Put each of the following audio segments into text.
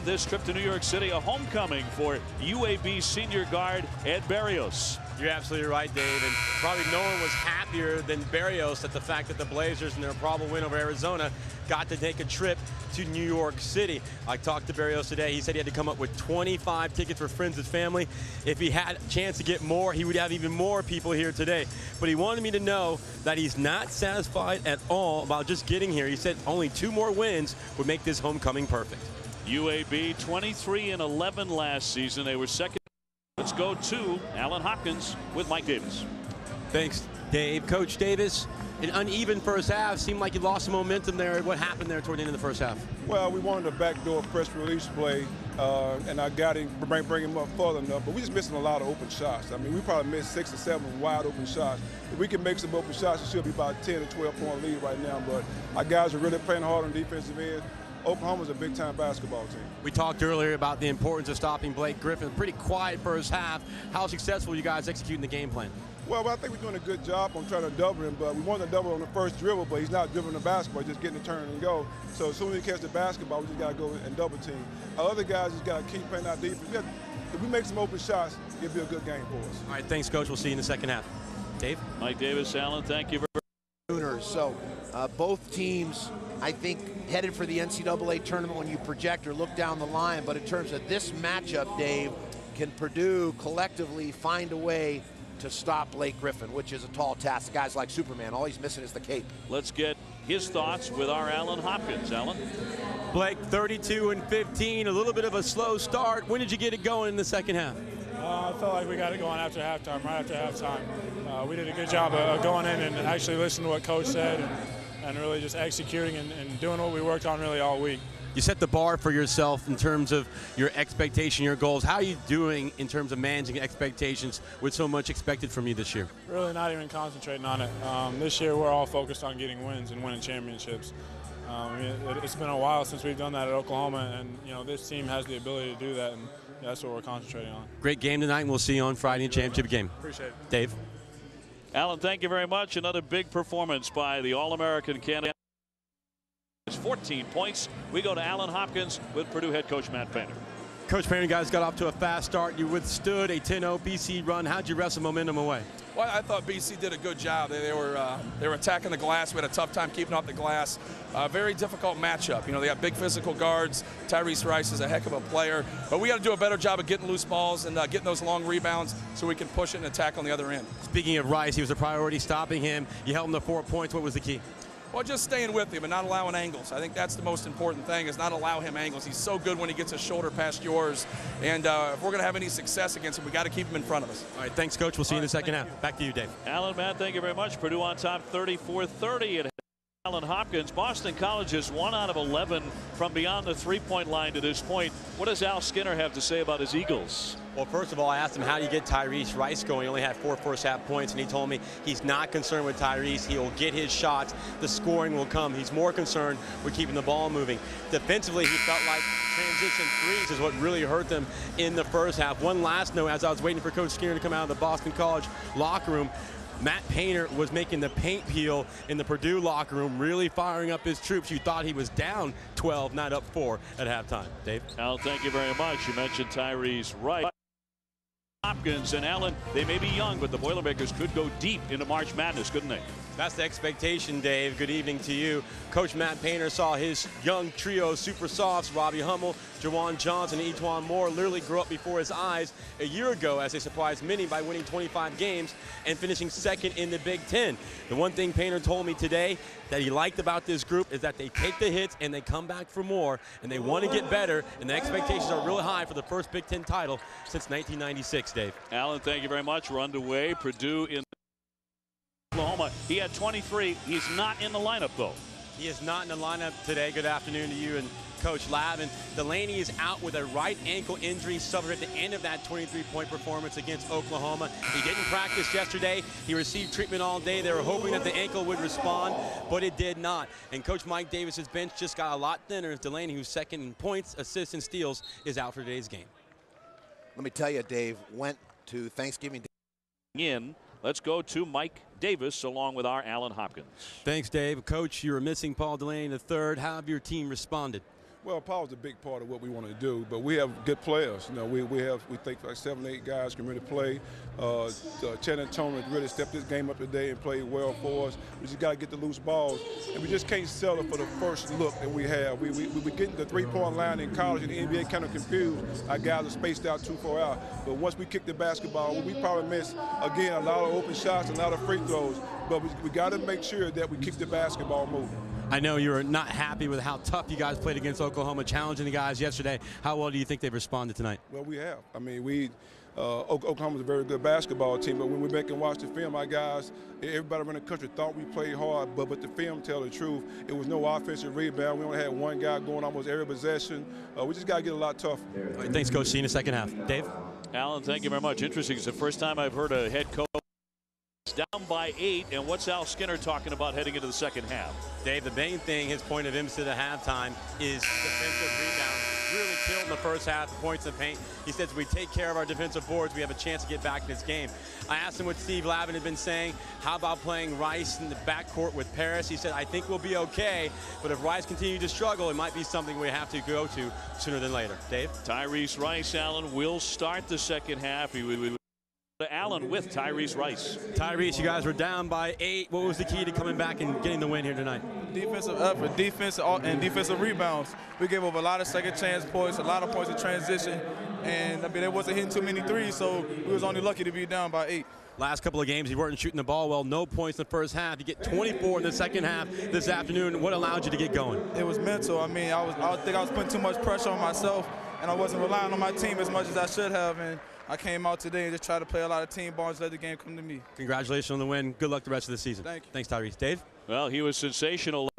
this trip to New York City a homecoming for UAB senior guard Ed Berrios. You're absolutely right, Dave, and probably no one was happier than Berrios at the fact that the Blazers, in their probable win over Arizona, got to take a trip to New York City. I talked to Berrios today. He said he had to come up with 25 tickets for friends and family. If he had a chance to get more, he would have even more people here today. But he wanted me to know that he's not satisfied at all about just getting here. He said only 2 more wins would make this homecoming perfect. UAB 23-11 last season. They were second. Let's go to Alan Hopkins with Mike Davis. Thanks, Dave. Coach Davis, an uneven first half. Seemed like you lost some momentum there. What happened there toward the end of the first half? Well, we wanted a backdoor press release play, and I got him, bring him up further enough, but we just missing a lot of open shots. I mean, we probably missed 6 or 7 wide open shots. If we can make some open shots, it should be about 10 or 12 point lead right now, but our guys are really playing hard on defensive end. Oklahoma's a big-time basketball team. We talked earlier about the importance of stopping Blake Griffin. Pretty quiet first half. How successful are you guys executing the game plan? Well, I think we're doing a good job on trying to double him, but we wanted to double on the first dribble, but he's not dribbling the basketball, he's just getting the turn and go. So as soon as he catches the basketball, we just got to go and double team. Our other guys just got to keep playing our defense. If we make some open shots, it'll be a good game for us. All right, thanks, Coach. We'll see you in the second half. Dave? Mike Davis, Alan, thank you very much. So both teams, I think, headed for the NCAA tournament when you project or look down the line. But in terms of this matchup, Dave, can Purdue collectively find a way to stop Blake Griffin, which is a tall task. The guy's like Superman. All he's missing is the cape. Let's get his thoughts with our Alan Hopkins. Alan? Blake, 32-15, a little bit of a slow start. When did you get it going in the second half? I felt like we got it going after halftime, right after halftime. We did a good job of going in and actually listening to what Coach said and really just executing and doing what we worked on really all week. You set the bar for yourself in terms of your expectation, your goals. How are you doing in terms of managing expectations with so much expected from you this year? Really not even concentrating on it. This year we're all focused on getting wins and winning championships. It's been a while since we've done that at Oklahoma, and this team has the ability to do that, and that's what we're concentrating on. Great game tonight, and we'll see you on Friday in championship game. Appreciate it. Dave? Alan, thank you very much. Another big performance by the All-American candidate. It's 14 points. We go to Alan Hopkins with Purdue head coach Matt Painter. Coach Painter, guys got off to a fast start. You withstood a 10-0 BC run. How'd you wrestle momentum away? Well, I thought BC did a good job. They were attacking the glass. We had a tough time keeping off the glass. Very difficult matchup. They have big physical guards. Tyrese Rice is a heck of a player. But we got to do a better job of getting loose balls and getting those long rebounds so we can push it and attack on the other end. Speaking of Rice, he was a priority stopping him. You held him to 4 points. What was the key? Well, just staying with him and not allowing angles. I think that's the most important thing, is not allow him angles. He's so good when he gets his shoulder past yours. And if we're going to have any success against him, we got to keep him in front of us. All right, thanks, Coach. We'll see you in the second half. Back to you, Dave. Alan, Matt, thank you very much. Purdue on top 34-30. Alan Hopkins. Boston College is 1 out of 11 from beyond the three-point line to this point. What does Al Skinner have to say about his Eagles? Well, first of all, I asked him, how do you get Tyrese Rice going? He only had 4 first-half points, and he told me he's not concerned with Tyrese. He will get his shots. The scoring will come. He's more concerned with keeping the ball moving. Defensively, he felt like transition threes is what really hurt them in the first half. One last note, as I was waiting for Coach Skinner to come out of the Boston College locker room, Matt Painter was making the paint peel in the Purdue locker room, really firing up his troops. You thought he was down 12, not up 4 at halftime. Dave? Al, thank you very much. You mentioned Tyrese Rice. Hopkins and Allen, they may be young, but the Boilermakers could go deep into March Madness, couldn't they? That's the expectation, Dave. Good evening to you. Coach Matt Painter saw his young trio super softs, Robbie Hummel, Jawan Johnson, and E'Twaun Moore, literally grow up before his eyes a year ago as they surprised many by winning 25 games and finishing second in the Big Ten. The one thing Painter told me today that he liked about this group is that they take the hits and they come back for more, and they want to get better, and the expectations are really high for the first Big Ten title since 1996, Dave. Alan, thank you very much. We're underway. Purdue in Oklahoma. He had 23. He's not in the lineup, though. He is not in the lineup today. Good afternoon to you and Coach Lavin. Delaney is out with a right ankle injury suffered at the end of that 23-point performance against Oklahoma. He didn't practice yesterday. He received treatment all day. They were hoping that the ankle would respond, but it did not. And Coach Mike Davis's bench just got a lot thinner as Delaney, who's second in points, assists, and steals, is out for today's game. Let me tell you, Dave, went to Thanksgiving in. Let's go to Mike Davis along with our Alan Hopkins. Thanks, Dave. Coach, you were missing Paul Delaney in the third. How have your team responded? Well, power is a big part of what we want to do, but we have good players. You know, we think like 7, 8 guys can really play. Channing Tony really stepped this game up today and played well for us. We just got to get the loose balls, and we just can't settle for the first look that we have. We getting the three-point line in college and the NBA kind of confused. Our guys are spaced out too far out. But once we kick the basketball, we probably miss, again, a lot of open shots, a lot of free throws. But we got to make sure that we keep the basketball moving. I know you were not happy with how tough you guys played against Oklahoma, challenging the guys yesterday. How well do you think they've responded tonight? Well, we have. I mean, Oklahoma's a very good basketball team, but when we back and watch the film, our guys, everybody around the country thought we played hard, but the film tell the truth. It was no offensive rebound. We only had one guy going almost every possession. We just got to get a lot tougher. All right, thanks, Coach. See you in the second half. Dave? Alan, thank you very much. Interesting. It's the first time I've heard a head coach down by 8, and what's Al Skinner talking about heading into the second half? Dave, the main thing, his point of emphasis at halftime is defensive rebound. Really killed in the first half, the points in paint. He says if we take care of our defensive boards, we have a chance to get back in this game. I asked him what Steve Lavin had been saying. How about playing Rice in the backcourt with Paris? He said, I think we'll be okay, but if Rice continues to struggle, it might be something we have to go to sooner than later. Dave? Tyrese Rice, Allen, will start the second half. Allen with Tyrese Rice. Tyrese, you guys were down by 8. What was the key to coming back and getting the win here tonight? Defensive effort, defensive rebounds. We gave up a lot of second chance points, a lot of points in transition, and I mean, they wasn't hitting too many threes, so we was only lucky to be down by 8. Last couple of games, you weren't shooting the ball well. No points in the first half. You get 24 in the second half this afternoon. What allowed you to get going? It was mental. I mean, I think I was putting too much pressure on myself, and I wasn't relying on my team as much as I should have. And I came out today and just tried to play a lot of team ball and let the game come to me. Congratulations on the win. Good luck the rest of the season. Thank you. Thanks, Tyrese. Dave? Well, he was sensational.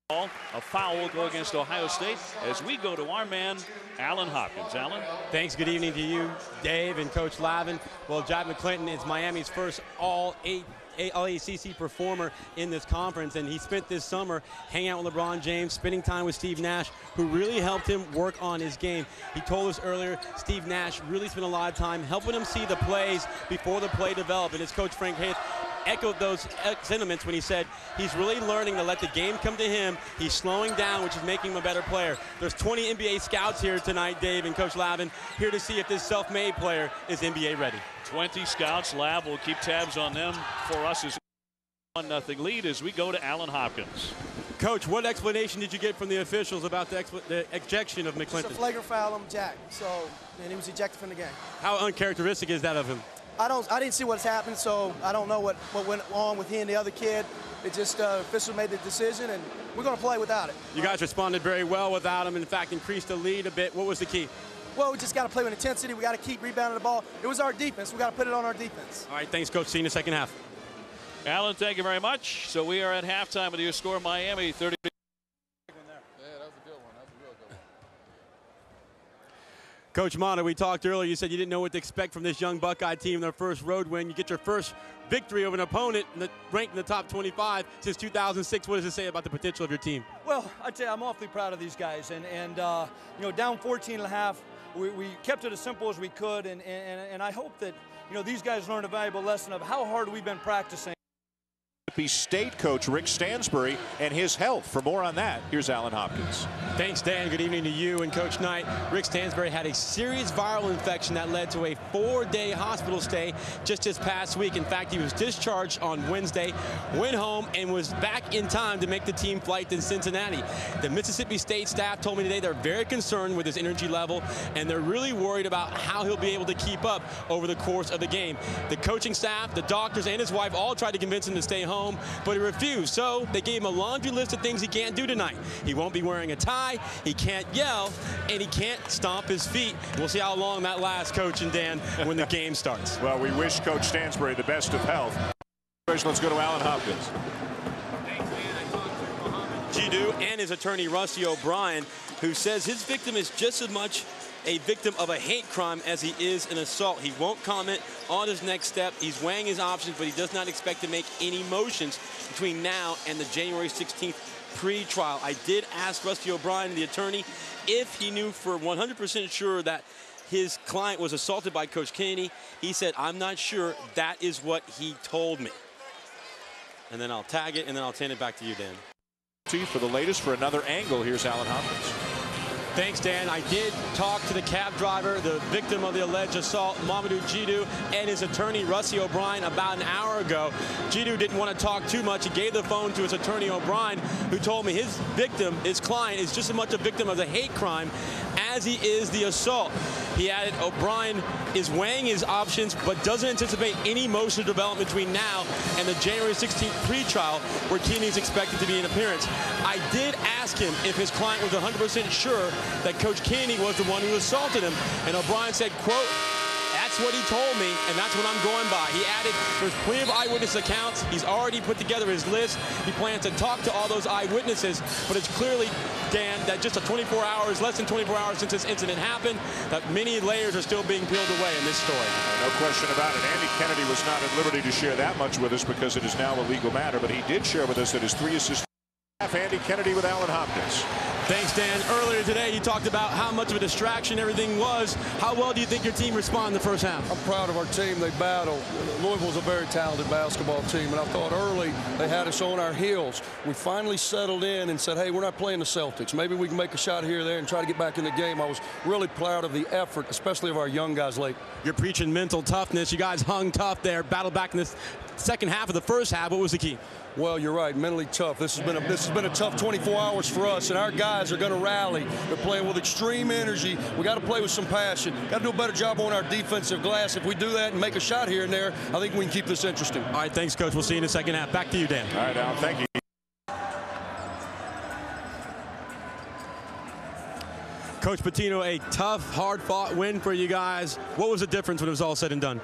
A foul will go against Ohio State as we go to our man, Alan Hopkins. Alan? Thanks. Good evening to you, Dave, and Coach Lavin. Well, Jack McClinton is Miami's first all-ACC performer in this conference, and he spent this summer hanging out with LeBron James, spending time with Steve Nash, who really helped him work on his game. He told us earlier, Steve Nash really spent a lot of time helping him see the plays before the play developed, and his coach Frank Hayes echoed those sentiments when he said he's really learning to let the game come to him. He's slowing down, which is making him a better player. There's 20 NBA scouts here tonight, Dave and Coach Lavin, here to see if this self-made player is NBA ready. 20 scouts. Lav will keep tabs on them for us as 1-0 lead as we go to Alan Hopkins. Coach, what explanation did you get from the officials about the ejection of McClinton? It's a flagrant foul on Jack, and he was ejected from the game. How uncharacteristic is that of him? I didn't see what's happened, so I don't know what went on with he and the other kid. It just official made the decision, and we're going to play without it. You guys responded very well without him. In fact, increased the lead a bit. What was the key? Well, we just got to play with intensity. We got to keep rebounding the ball. It was our defense. We got to put it on our defense. All right, thanks, Coach. See you in the second half. Alan, thank you very much. So we are at halftime with your score, Miami 30. Coach Mata, we talked earlier. You said you didn't know what to expect from this young Buckeye team in their first road win. You get your first victory over an opponent ranked in the top 25 since 2006. What does it say about the potential of your team? Well, I'd say I'm awfully proud of these guys. And you know, down 14.5, we kept it as simple as we could. And I hope that, you know, these guys learned a valuable lesson of how hard we've been practicing. State coach Rick Stansbury and his health. For more on that, here's Alan Hopkins. Thanks, Dan. Good evening to you and Coach Knight. Rick Stansbury had a serious viral infection that led to a 4-day hospital stay just this past week. In fact, he was discharged on Wednesday, went home, and was back in time to make the team flight to Cincinnati. The Mississippi State staff told me today they're very concerned with his energy level, and they're really worried about how he'll be able to keep up over the course of the game. The coaching staff, the doctors, and his wife all tried to convince him to stay home, but he refused. So they gave him a laundry list of things he can't do tonight. He won't be wearing a tie, he can't yell, and he can't stomp his feet. We'll see how long that lasts, Coach and Dan, when the game starts. Well, we wish Coach Stansbury the best of health. Let's go to Alan Hopkins. Jidu and his attorney Rusty O'Brien, who says his victim is just as much a victim of a hate crime as he is an assault. He won't comment on his next step. He's weighing his options, but he does not expect to make any motions between now and the January 16th pre-trial. I did ask Rusty O'Brien, the attorney, if he knew for 100% sure that his client was assaulted by Coach Kennedy. He said, I'm not sure. That is what he told me. And then I'll tag it, and then I'll hand it back to you, Dan. For the latest, for another angle, here's Alan Hopkins. Thanks, Dan. I did talk to the cab driver, the victim of the alleged assault, Mamadou Jidou, and his attorney, Rusty O'Brien, about an hour ago. Jidou didn't want to talk too much. He gave the phone to his attorney, O'Brien, who told me his victim, his client, is just as much a victim of the hate crime as he is the assault. He added O'Brien is weighing his options, but doesn't anticipate any emotional development between now and the January 16th pretrial, where Keeney is expected to be in appearance. I did ask him if his client was 100% sure that Coach Keeney was the one who assaulted him, and O'Brien said, quote, "That's what he told me, and that's what I'm going by." He added there's plenty of eyewitness accounts. He's already put together his list. He plans to talk to all those eyewitnesses, but it's clearly, Dan, that just less than 24 hours since this incident happened, that many layers are still being peeled away in this story. No question about it. Andy Kennedy was not at liberty to share that much with us because it is now a legal matter, but he did share with us that his 3 assistants. Andy Kennedy with Alan Hopkins. Thanks, Dan. Earlier today, you talked about how much of a distraction everything was. How well do you think your team responded in the first half? I'm proud of our team. They battled. Louisville's a very talented basketball team, and I thought early they had us on our heels. We finally settled in and said, hey, we're not playing the Celtics. Maybe we can make a shot here or there and try to get back in the game. I was really proud of the effort, especially of our young guys late. You're preaching mental toughness. You guys hung tough there, battled back in the second half of the first half. What was the key? Well, you're right, mentally tough. This has been a tough 24 hours for us, and our guys are going to rally. They're playing with extreme energy. We got to play with some passion. Got to do a better job on our defensive glass. If we do that and make a shot here and there, I think we can keep this interesting. All right, thanks, Coach. We'll see you in the second half. Back to you, Dan. All right, Al, thank you. Coach Pitino, a tough, hard-fought win for you guys. What was the difference when it was all said and done?